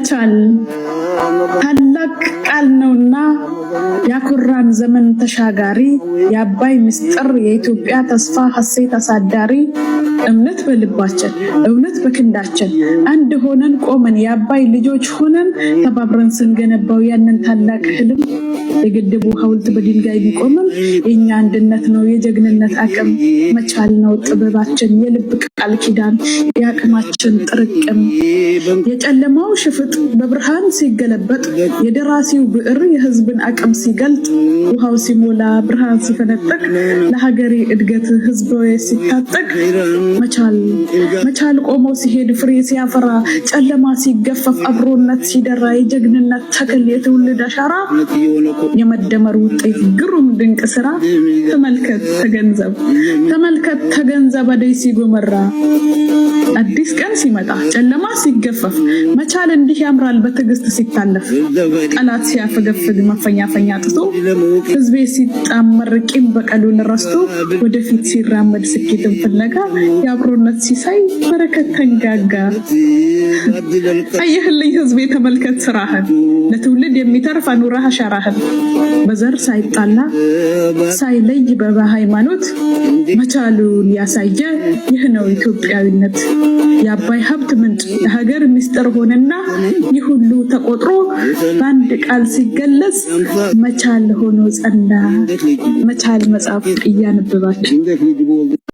መቻል ታላቅ ቃል ነውና ያኩራን ዘመን ተሻጋሪ የአባይ ምስጥር የኢትዮጵያ ተስፋ ሐሴት አሳዳሪ እምነት በልባችን እውነት በክንዳችን አንድ ሆነን ቆመን የአባይ ልጆች ሆነን ተባብረን ስንገነባው ያንን ታላቅ ህልም የግድቡ ሐውልት በድንጋይ ቢቆምም የኛ አንድነት ነው የጀግንነት አቅም መቻል ነው ጥበባችን የልብ ቃል ኪዳን የአቅማችን ጥርቅም የጨለማው ሽፍጥ በብርሃን ሲገለበጥ የደራሲው ብዕር የህዝብን አቅም ሲገልጥ ውሃው ሲሞላ ብርሃን ሲፈነጥቅ ለሀገሬ እድገት ህዝባዊ ሲታጠቅ መቻል ቆሞ ሲሄድ ፍሬ ሲያፈራ ጨለማ ሲገፈፍ አብሮነት ሲደራ የጀግንነት ተክል የትውልድ አሻራ የመደመር ውጤት ግሩም ድንቅ ስራ ተመልከት ተገንዘብ አደይ ሲጎመራ አዲስ ቀን ሲመጣ ጨለማ ሲገፈፍ መቻል እንዲህ ያምራል በትዕግስት ሲታለፍ ጠላት ሲያፈገፍግ መፈኛፈኛ ጥቶ ህዝቤ ሲጣመር ቂም በቀሉን ረስቶ ወደፊት ሲራመድ ስኬትን ፍለጋ የአብሮነት ሲሳይ በረከት ተንጋጋ አየህልኝ ህዝቤ ተመልከት ስራህን ለትውልድ የሚተርፍ አኑራህ አሻራህን በዘር ሳይጣላ ሳይለይ በሃይማኖት መቻሉን ያሳየ ይህ ነው ኢትዮጵያዊነት የአባይ ሀብት ምንጭ የሀገር ምስጢር ሆነና ይህ ሁሉ ተቆጥሮ በአንድ ቃል ሲገለጽ መቻል ሆኖ ጸና መቻል መጽሐፍ እያነበባችሁ